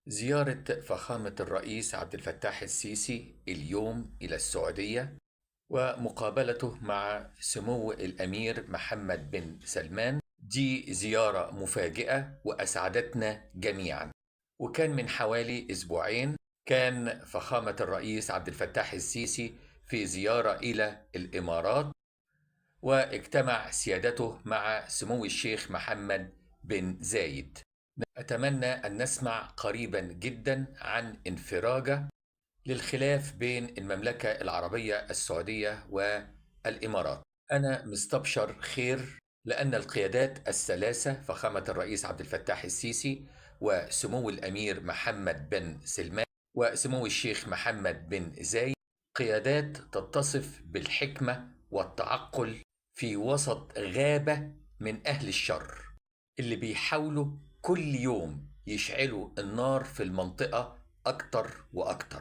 زيارة فخامة الرئيس عبد الفتاح السيسي اليوم إلى السعودية ومقابلته مع سمو الأمير محمد بن سلمان دي زيارة مفاجئة وأسعدتنا جميعا. وكان من حوالي أسبوعين كان فخامة الرئيس عبد الفتاح السيسي في زيارة إلى الإمارات، واجتمع سيادته مع سمو الشيخ محمد بن زايد. أتمنى أن نسمع قريبا جدا عن انفراجة للخلاف بين المملكة العربية السعودية والإمارات. أنا مستبشر خير، لأن القيادات الثلاثة فخامة الرئيس عبد الفتاح السيسي وسمو الأمير محمد بن سلمان وسمو الشيخ محمد بن زايد قيادات تتصف بالحكمة والتعقل في وسط غابة من أهل الشر اللي بيحاولوا كل يوم يشعلوا النار في المنطقة أكتر وأكتر.